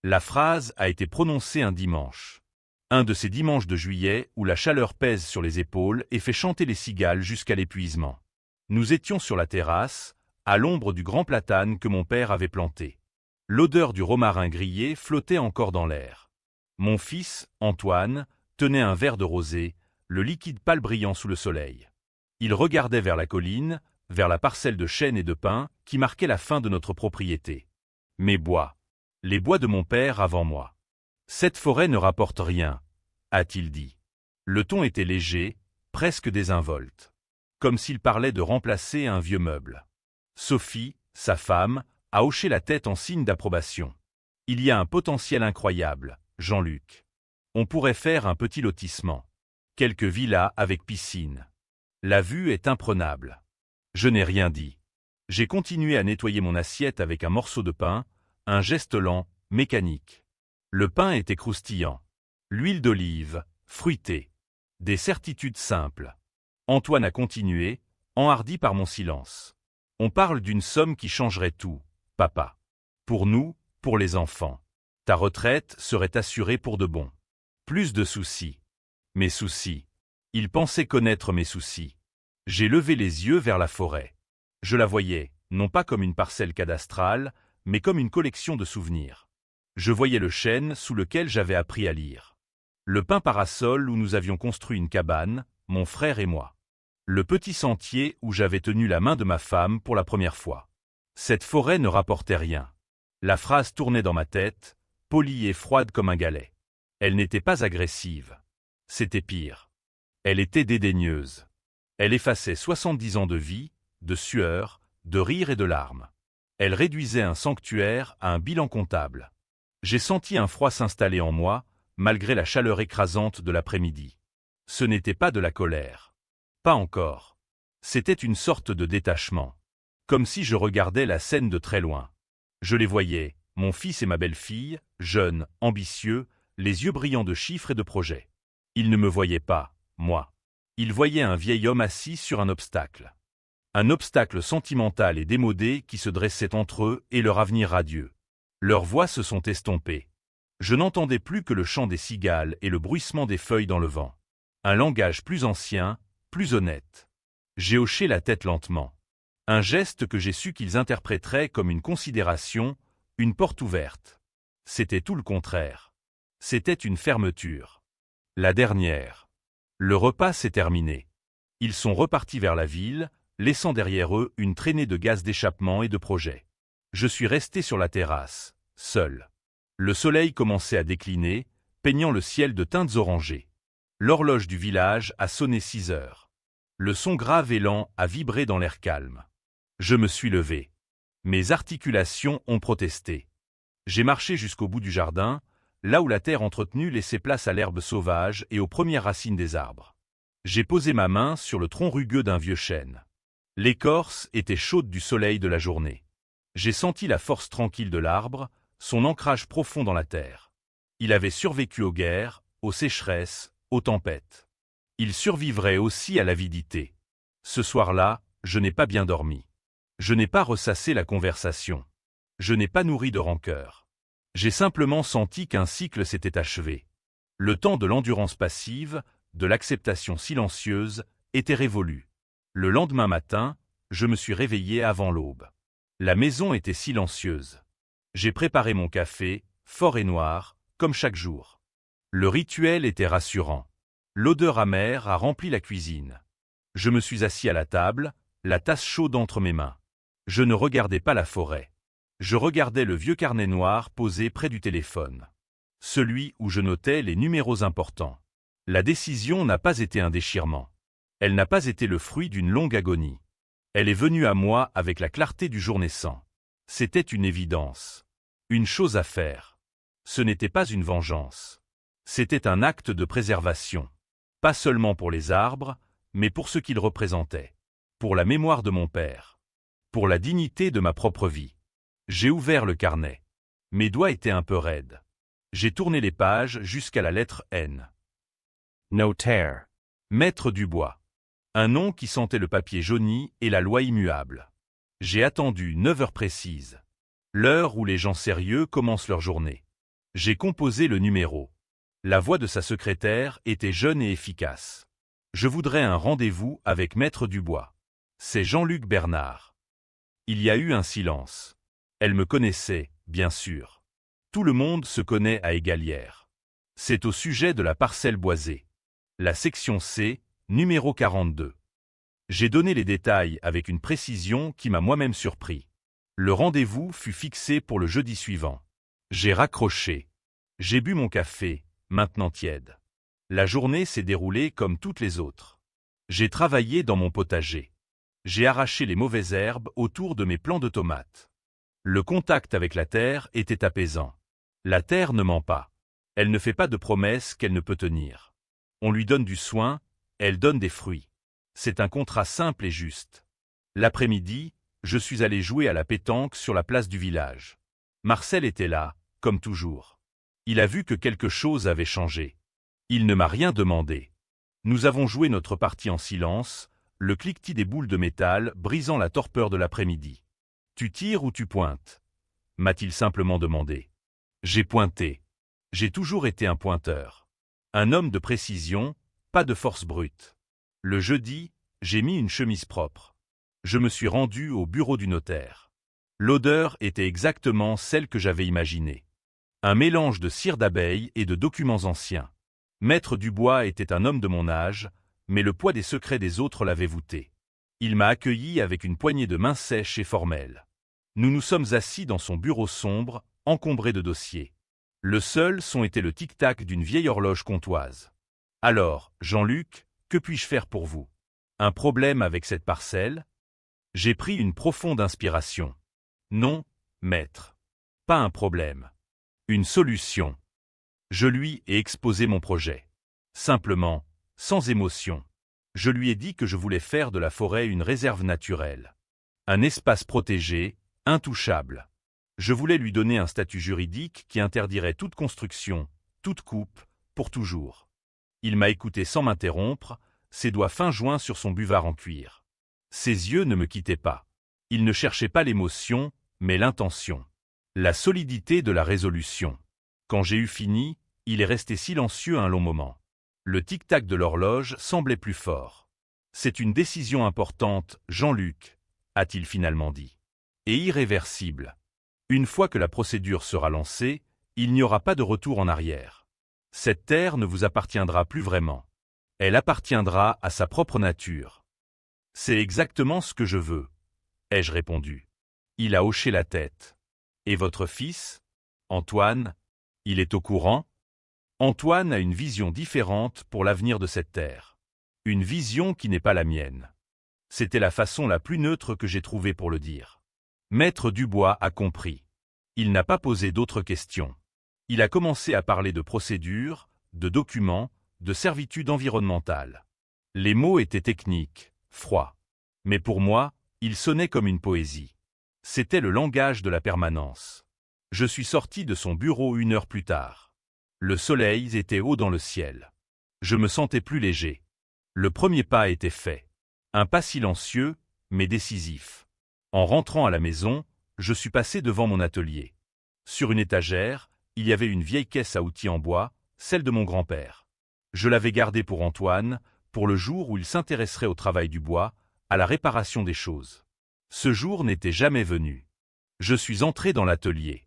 La phrase a été prononcée un dimanche. Un de ces dimanches de juillet où la chaleur pèse sur les épaules et fait chanter les cigales jusqu'à l'épuisement. Nous étions sur la terrasse, à l'ombre du grand platane que mon père avait planté. L'odeur du romarin grillé flottait encore dans l'air. Mon fils, Antoine, tenait un verre de rosé, le liquide pâle brillant sous le soleil. Il regardait vers la colline, vers la parcelle de chênes et de pins qui marquait la fin de notre propriété. Mes bois. Les bois de mon père avant moi. Cette forêt ne rapporte rien, a-t-il dit. Le ton était léger, presque désinvolte. Comme s'il parlait de remplacer un vieux meuble. Sophie, sa femme, a hoché la tête en signe d'approbation. Il y a un potentiel incroyable, Jean-Luc. On pourrait faire un petit lotissement. Quelques villas avec piscine. La vue est imprenable. Je n'ai rien dit. J'ai continué à nettoyer mon assiette avec un morceau de pain, un geste lent, mécanique. Le pain était croustillant. L'huile d'olive, fruitée. Des certitudes simples. Antoine a continué, enhardi par mon silence. On parle d'une somme qui changerait tout, papa. Pour nous, pour les enfants. Ta retraite serait assurée pour de bon. Plus de soucis. Mes soucis. Il pensait connaître mes soucis. J'ai levé les yeux vers la forêt. Je la voyais, non pas comme une parcelle cadastrale, mais comme une collection de souvenirs. Je voyais le chêne sous lequel j'avais appris à lire. Le pin parasol où nous avions construit une cabane, mon frère et moi. Le petit sentier où j'avais tenu la main de ma femme pour la première fois. Cette forêt ne rapportait rien. La phrase tournait dans ma tête, polie et froide comme un galet. Elle n'était pas agressive. C'était pire. Elle était dédaigneuse. Elle effaçait 70 ans de vie, de sueur, de rire et de larmes. Elle réduisait un sanctuaire à un bilan comptable. J'ai senti un froid s'installer en moi, malgré la chaleur écrasante de l'après-midi. Ce n'était pas de la colère. Pas encore. C'était une sorte de détachement. Comme si je regardais la scène de très loin. Je les voyais, mon fils et ma belle-fille, jeunes, ambitieux, les yeux brillants de chiffres et de projets. Ils ne me voyaient pas, moi. Ils voyaient un vieil homme assis sur un obstacle. Un obstacle sentimental et démodé qui se dressait entre eux et leur avenir radieux. Leurs voix se sont estompées. Je n'entendais plus que le chant des cigales et le bruissement des feuilles dans le vent. Un langage plus ancien, plus honnête. J'ai hoché la tête lentement. Un geste que j'ai su qu'ils interpréteraient comme une considération, une porte ouverte. C'était tout le contraire. C'était une fermeture. La dernière. Le repas s'est terminé. Ils sont repartis vers la ville, laissant derrière eux une traînée de gaz d'échappement et de projets. Je suis resté sur la terrasse, seul. Le soleil commençait à décliner, peignant le ciel de teintes orangées. L'horloge du village a sonné 6 heures. Le son grave et lent a vibré dans l'air calme. Je me suis levé. Mes articulations ont protesté. J'ai marché jusqu'au bout du jardin, là où la terre entretenue laissait place à l'herbe sauvage et aux premières racines des arbres. J'ai posé ma main sur le tronc rugueux d'un vieux chêne. L'écorce était chaude du soleil de la journée. J'ai senti la force tranquille de l'arbre, son ancrage profond dans la terre. Il avait survécu aux guerres, aux sécheresses, aux tempêtes. Il survivrait aussi à l'avidité. Ce soir-là, je n'ai pas bien dormi. Je n'ai pas ressassé la conversation. Je n'ai pas nourri de rancœur. J'ai simplement senti qu'un cycle s'était achevé. Le temps de l'endurance passive, de l'acceptation silencieuse, était révolu. Le lendemain matin, je me suis réveillé avant l'aube. La maison était silencieuse. J'ai préparé mon café, fort et noir, comme chaque jour. Le rituel était rassurant. L'odeur amère a rempli la cuisine. Je me suis assis à la table, la tasse chaude entre mes mains. Je ne regardais pas la forêt. Je regardais le vieux carnet noir posé près du téléphone. Celui où je notais les numéros importants. La décision n'a pas été un déchirement. Elle n'a pas été le fruit d'une longue agonie. Elle est venue à moi avec la clarté du jour naissant. C'était une évidence. Une chose à faire. Ce n'était pas une vengeance. C'était un acte de préservation. Pas seulement pour les arbres, mais pour ce qu'ils représentaient. Pour la mémoire de mon père. Pour la dignité de ma propre vie. J'ai ouvert le carnet. Mes doigts étaient un peu raides. J'ai tourné les pages jusqu'à la lettre N. Notaire. Maître Dubois. Un nom qui sentait le papier jauni et la loi immuable. J'ai attendu 9 heures précises. L'heure où les gens sérieux commencent leur journée. J'ai composé le numéro. La voix de sa secrétaire était jeune et efficace. Je voudrais un rendez-vous avec Maître Dubois. C'est Jean-Luc Bernard. Il y a eu un silence. Elle me connaissait, bien sûr. Tout le monde se connaît à Égalière. C'est au sujet de la parcelle boisée. La section C, numéro 42. J'ai donné les détails avec une précision qui m'a moi-même surpris. Le rendez-vous fut fixé pour le jeudi suivant. J'ai raccroché. J'ai bu mon café, maintenant tiède. La journée s'est déroulée comme toutes les autres. J'ai travaillé dans mon potager. J'ai arraché les mauvaises herbes autour de mes plants de tomates. Le contact avec la terre était apaisant. La terre ne ment pas. Elle ne fait pas de promesses qu'elle ne peut tenir. On lui donne du soin, elle donne des fruits. C'est un contrat simple et juste. L'après-midi, je suis allé jouer à la pétanque sur la place du village. Marcel était là, comme toujours. Il a vu que quelque chose avait changé. Il ne m'a rien demandé. Nous avons joué notre partie en silence, le cliquetis des boules de métal brisant la torpeur de l'après-midi. « Tu tires ou tu pointes » m'a-t-il simplement demandé. J'ai pointé. J'ai toujours été un pointeur. Un homme de précision, pas de force brute. Le jeudi, j'ai mis une chemise propre. Je me suis rendu au bureau du notaire. L'odeur était exactement celle que j'avais imaginée. Un mélange de cire d'abeille et de documents anciens. Maître Dubois était un homme de mon âge, mais le poids des secrets des autres l'avait voûté. Il m'a accueilli avec une poignée de main sèche et formelle. Nous nous sommes assis dans son bureau sombre, encombré de dossiers. Le seul son était le tic-tac d'une vieille horloge comtoise. « Alors, Jean-Luc, que puis-je faire pour vous? Un problème avec cette parcelle ?» J'ai pris une profonde inspiration. « Non, maître. Pas un problème. Une solution. » Je lui ai exposé mon projet. Simplement, sans émotion. Je lui ai dit que je voulais faire de la forêt une réserve naturelle. Un espace protégé, intouchable. Je voulais lui donner un statut juridique qui interdirait toute construction, toute coupe, pour toujours. Il m'a écouté sans m'interrompre, ses doigts fins joints sur son buvard en cuir. Ses yeux ne me quittaient pas. Il ne cherchait pas l'émotion, mais l'intention. La solidité de la résolution. Quand j'ai eu fini, il est resté silencieux un long moment. Le tic-tac de l'horloge semblait plus fort. « C'est une décision importante, Jean-Luc », a-t-il finalement dit. « Et irréversible. Une fois que la procédure sera lancée, il n'y aura pas de retour en arrière. Cette terre ne vous appartiendra plus vraiment. Elle appartiendra à sa propre nature. » « C'est exactement ce que je veux, ai-je répondu. Il a hoché la tête. « Et votre fils, Antoine, il est au courant ?» Antoine a une vision différente pour l'avenir de cette terre. Une vision qui n'est pas la mienne. C'était la façon la plus neutre que j'ai trouvée pour le dire. Maître Dubois a compris. Il n'a pas posé d'autres questions. Il a commencé à parler de procédures, de documents, de servitude environnementale. Les mots étaient techniques, froids. Mais pour moi, ils sonnaient comme une poésie. C'était le langage de la permanence. Je suis sorti de son bureau 1 heure plus tard. Le soleil était haut dans le ciel. Je me sentais plus léger. Le premier pas était fait. Un pas silencieux, mais décisif. En rentrant à la maison, je suis passé devant mon atelier. Sur une étagère, il y avait une vieille caisse à outils en bois, celle de mon grand-père. Je l'avais gardée pour Antoine, pour le jour où il s'intéresserait au travail du bois, à la réparation des choses. Ce jour n'était jamais venu. Je suis entré dans l'atelier.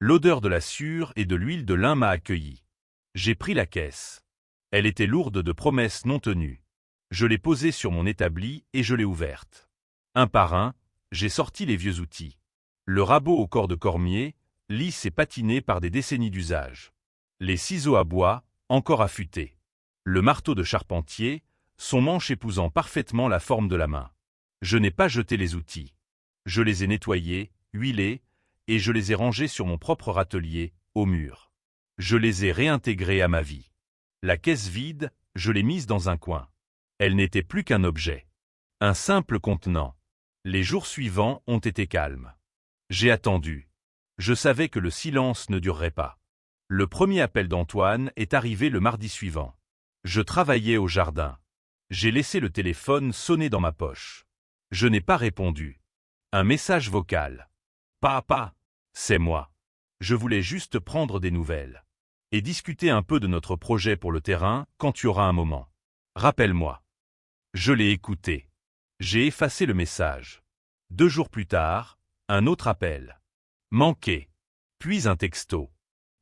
L'odeur de la sciure et de l'huile de lin m'a accueilli. J'ai pris la caisse. Elle était lourde de promesses non tenues. Je l'ai posée sur mon établi et je l'ai ouverte. Un par un, j'ai sorti les vieux outils. Le rabot au corps de cormier, lisse et patiné par des décennies d'usage. Les ciseaux à bois, encore affûtés. Le marteau de charpentier, son manche épousant parfaitement la forme de la main. Je n'ai pas jeté les outils. Je les ai nettoyés, huilés, et je les ai rangés sur mon propre râtelier, au mur. Je les ai réintégrés à ma vie. La caisse vide, je l'ai mise dans un coin. Elle n'était plus qu'un objet. Un simple contenant. Les jours suivants ont été calmes. J'ai attendu. Je savais que le silence ne durerait pas. Le premier appel d'Antoine est arrivé le mardi suivant. Je travaillais au jardin. J'ai laissé le téléphone sonner dans ma poche. Je n'ai pas répondu. Un message vocal. « Papa, c'est moi. Je voulais juste prendre des nouvelles. Et discuter un peu de notre projet pour le terrain quand tu auras un moment. Rappelle-moi. Je l'ai écouté. J'ai effacé le message. 2 jours plus tard, un autre appel. Manqué. Puis un texto.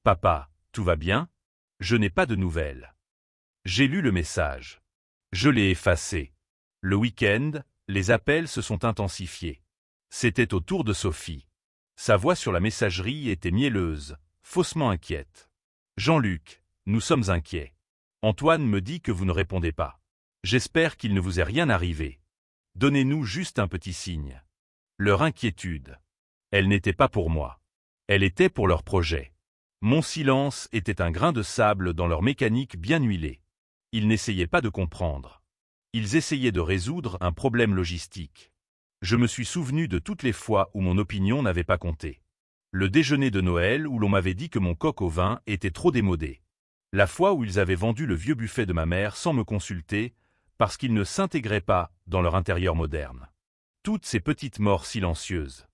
Papa, tout va bien? Je n'ai pas de nouvelles. J'ai lu le message. Je l'ai effacé. Le week-end, les appels se sont intensifiés. C'était au tour de Sophie. Sa voix sur la messagerie était mielleuse, faussement inquiète. Jean-Luc, nous sommes inquiets. Antoine me dit que vous ne répondez pas. J'espère qu'il ne vous est rien arrivé. Donnez-nous juste un petit signe. Leur inquiétude. Elle n'était pas pour moi. Elle était pour leur projet. Mon silence était un grain de sable dans leur mécanique bien huilée. Ils n'essayaient pas de comprendre. Ils essayaient de résoudre un problème logistique. Je me suis souvenu de toutes les fois où mon opinion n'avait pas compté. Le déjeuner de Noël où l'on m'avait dit que mon coq au vin était trop démodé. La fois où ils avaient vendu le vieux buffet de ma mère sans me consulter, parce qu'il ne s'intégrait pas dans leur intérieur moderne. Toutes ces petites morts silencieuses.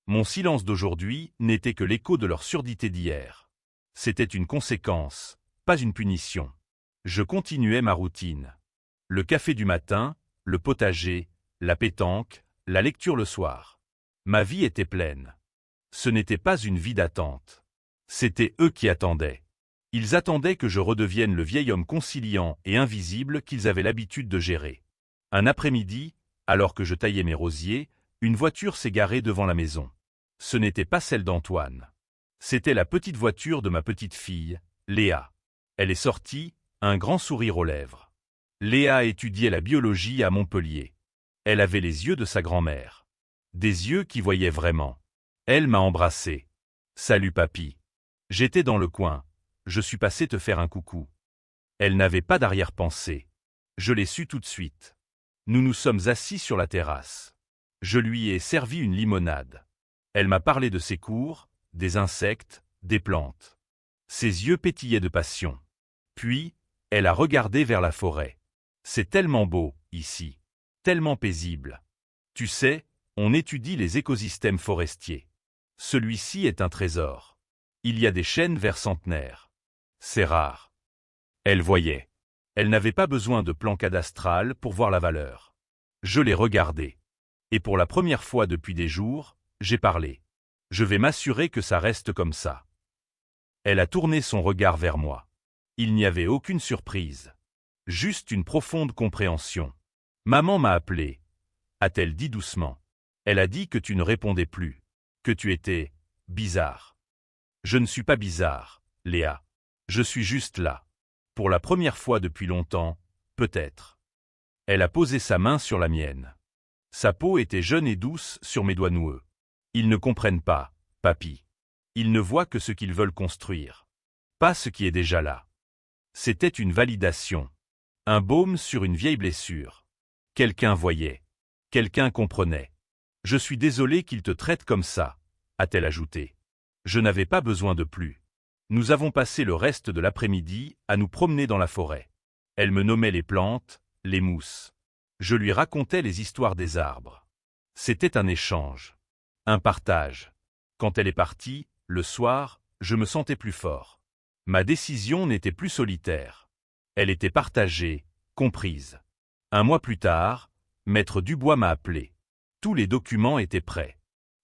Mon silence d'aujourd'hui n'était que l'écho de leur surdité d'hier. C'était une conséquence, pas une punition. Je continuais ma routine. Le café du matin, le potager, la pétanque, la lecture le soir. Ma vie était pleine. Ce n'était pas une vie d'attente. C'était eux qui attendaient. Ils attendaient que je redevienne le vieil homme conciliant et invisible qu'ils avaient l'habitude de gérer. Un après-midi, alors que je taillais mes rosiers, une voiture s'est garée devant la maison. Ce n'était pas celle d'Antoine. C'était la petite voiture de ma petite fille, Léa. Elle est sortie, un grand sourire aux lèvres. Léa étudiait la biologie à Montpellier. Elle avait les yeux de sa grand-mère. Des yeux qui voyaient vraiment. Elle m'a embrassé. « Salut papy. J'étais dans le coin. Je suis passé te faire un coucou. » Elle n'avait pas d'arrière-pensée. Je l'ai su tout de suite. Nous nous sommes assis sur la terrasse. Je lui ai servi une limonade. Elle m'a parlé de ses cours, des insectes, des plantes. Ses yeux pétillaient de passion. Puis, elle a regardé vers la forêt. C'est tellement beau, ici. Tellement paisible. Tu sais, on étudie les écosystèmes forestiers. Celui-ci est un trésor. Il y a des chênes vers centenaires. C'est rare. Elle voyait. Elle n'avait pas besoin de plan cadastral pour voir la valeur. Je l'ai regardée. Et pour la première fois depuis des jours, j'ai parlé. Je vais m'assurer que ça reste comme ça. Elle a tourné son regard vers moi. Il n'y avait aucune surprise. Juste une profonde compréhension. Maman m'a appelé, a-t-elle dit doucement. Elle a dit que tu ne répondais plus, que tu étais bizarre. Je ne suis pas bizarre, Léa. Je suis juste là. Pour la première fois depuis longtemps, peut-être. Elle a posé sa main sur la mienne. Sa peau était jeune et douce sur mes doigts noueux. Ils ne comprennent pas, papy. Ils ne voient que ce qu'ils veulent construire. Pas ce qui est déjà là. C'était une validation. Un baume sur une vieille blessure. Quelqu'un voyait. Quelqu'un comprenait. Je suis désolé qu'il te traite comme ça, a-t-elle ajouté. Je n'avais pas besoin de plus. Nous avons passé le reste de l'après-midi à nous promener dans la forêt. Elle me nommait les plantes, les mousses. Je lui racontais les histoires des arbres. C'était un échange. Un partage. Quand elle est partie, le soir, je me sentais plus fort. Ma décision n'était plus solitaire. Elle était partagée, comprise. Un mois plus tard, Maître Dubois m'a appelé. Tous les documents étaient prêts.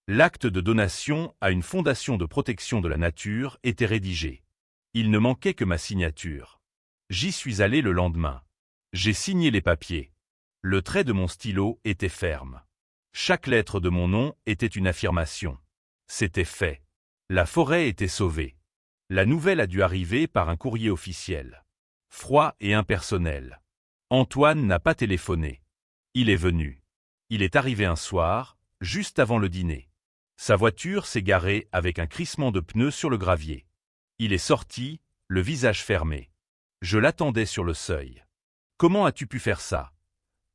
L'acte de donation à une fondation de protection de la nature était rédigé. Il ne manquait que ma signature. J'y suis allé le lendemain. J'ai signé les papiers. Le trait de mon stylo était ferme. Chaque lettre de mon nom était une affirmation. C'était fait. La forêt était sauvée. La nouvelle a dû arriver par un courrier officiel. Froid et impersonnel. Antoine n'a pas téléphoné. Il est venu. Il est arrivé un soir, juste avant le dîner. Sa voiture s'est garée avec un crissement de pneus sur le gravier. Il est sorti, le visage fermé. Je l'attendais sur le seuil. « Comment as-tu pu faire ça ?»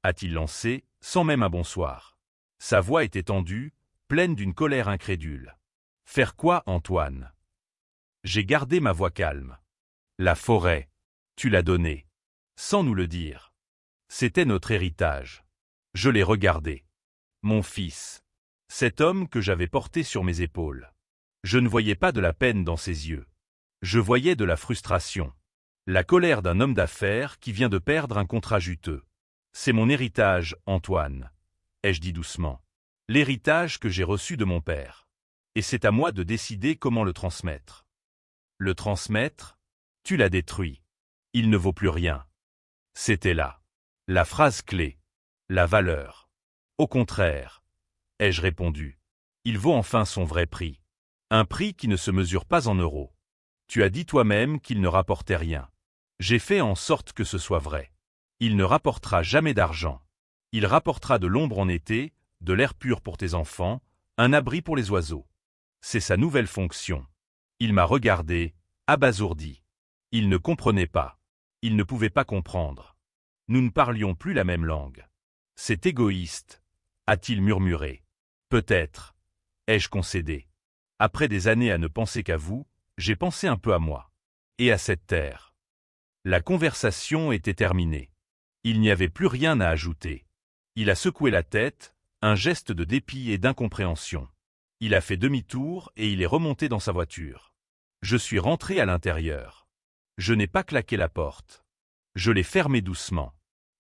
a-t-il lancé, sans même un bonsoir. Sa voix était tendue, pleine d'une colère incrédule. « Faire quoi, Antoine ?» J'ai gardé ma voix calme. « La forêt. Tu l'as donnée. Sans nous le dire. C'était notre héritage. » Je l'ai regardé. Mon fils. Cet homme que j'avais porté sur mes épaules. Je ne voyais pas de la peine dans ses yeux. Je voyais de la frustration. La colère d'un homme d'affaires qui vient de perdre un contrat juteux. C'est mon héritage, Antoine, ai-je dit doucement. L'héritage que j'ai reçu de mon père. Et c'est à moi de décider comment le transmettre. Le transmettre? Tu l'as détruit. Il ne vaut plus rien. C'était là. La phrase clé. La valeur. Au contraire, ai-je répondu. Il vaut enfin son vrai prix. Un prix qui ne se mesure pas en euros. Tu as dit toi-même qu'il ne rapportait rien. J'ai fait en sorte que ce soit vrai. Il ne rapportera jamais d'argent. Il rapportera de l'ombre en été, de l'air pur pour tes enfants, un abri pour les oiseaux. C'est sa nouvelle fonction. Il m'a regardé, abasourdi. Il ne comprenait pas. Il ne pouvait pas comprendre. Nous ne parlions plus la même langue. C'est égoïste, a-t-il murmuré. Peut-être, ai-je concédé. Après des années à ne penser qu'à vous, j'ai pensé un peu à moi. Et à cette terre. La conversation était terminée. Il n'y avait plus rien à ajouter. Il a secoué la tête, un geste de dépit et d'incompréhension. Il a fait demi-tour et il est remonté dans sa voiture. Je suis rentré à l'intérieur. Je n'ai pas claqué la porte. Je l'ai fermée doucement.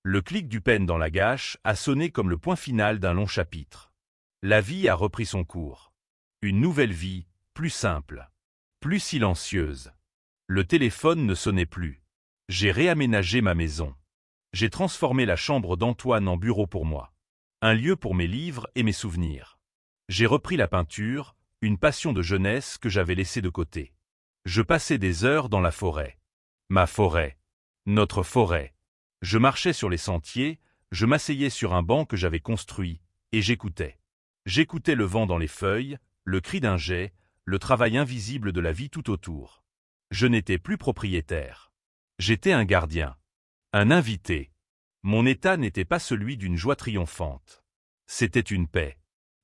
Le clic du pêne dans la gâche a sonné comme le point final d'un long chapitre. La vie a repris son cours. Une nouvelle vie, plus simple, plus silencieuse. Le téléphone ne sonnait plus. J'ai réaménagé ma maison. J'ai transformé la chambre d'Antoine en bureau pour moi. Un lieu pour mes livres et mes souvenirs. J'ai repris la peinture, une passion de jeunesse que j'avais laissée de côté. Je passais des heures dans la forêt. Ma forêt. Notre forêt. Je marchais sur les sentiers, je m'asseyais sur un banc que j'avais construit, et j'écoutais. J'écoutais le vent dans les feuilles, le cri d'un jet, le travail invisible de la vie tout autour. Je n'étais plus propriétaire. J'étais un gardien. Un invité. Mon état n'était pas celui d'une joie triomphante. C'était une paix.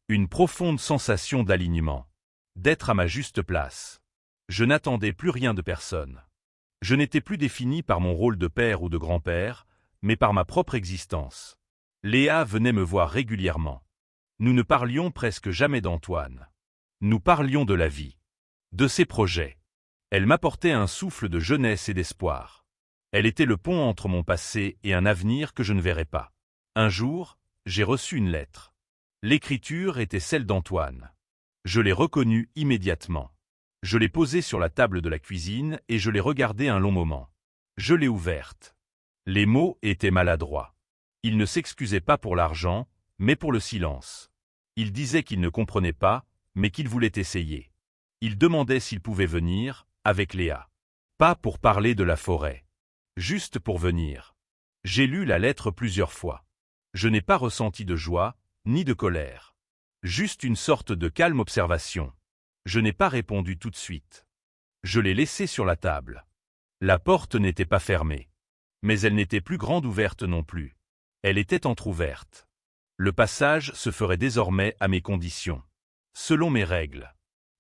Une profonde sensation d'alignement. D'être à ma juste place. Je n'attendais plus rien de personne. Je n'étais plus défini par mon rôle de père ou de grand-père, mais par ma propre existence. Léa venait me voir régulièrement. Nous ne parlions presque jamais d'Antoine. Nous parlions de la vie. De ses projets. Elle m'apportait un souffle de jeunesse et d'espoir. Elle était le pont entre mon passé et un avenir que je ne verrais pas. Un jour, j'ai reçu une lettre. L'écriture était celle d'Antoine. Je l'ai reconnue immédiatement. Je l'ai posée sur la table de la cuisine et je l'ai regardée un long moment. Je l'ai ouverte. Les mots étaient maladroits. Il ne s'excusait pas pour l'argent, mais pour le silence. Il disait qu'il ne comprenait pas, mais qu'il voulait essayer. Il demandait s'il pouvait venir, avec Léa. Pas pour parler de la forêt. Juste pour venir. J'ai lu la lettre plusieurs fois. Je n'ai pas ressenti de joie, ni de colère. Juste une sorte de calme observation. Je n'ai pas répondu tout de suite. Je l'ai laissée sur la table. La porte n'était pas fermée. Mais elle n'était plus grande ouverte non plus. Elle était entr'ouverte. Le passage se ferait désormais à mes conditions. Selon mes règles.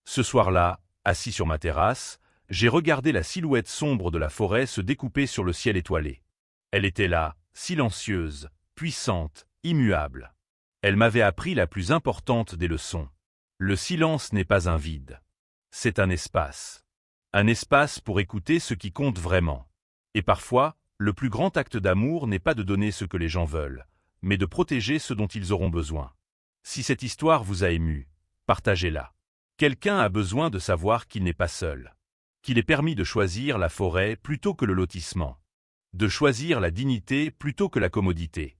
Ce soir-là, assis sur ma terrasse, j'ai regardé la silhouette sombre de la forêt se découper sur le ciel étoilé. Elle était là, silencieuse, puissante, immuable. Elle m'avait appris la plus importante des leçons. Le silence n'est pas un vide. C'est un espace. Un espace pour écouter ce qui compte vraiment. Et parfois, le plus grand acte d'amour n'est pas de donner ce que les gens veulent, mais de protéger ce dont ils auront besoin. Si cette histoire vous a ému, partagez-la. Quelqu'un a besoin de savoir qu'il n'est pas seul. Qu'il est permis de choisir la forêt plutôt que le lotissement. De choisir la dignité plutôt que la commodité.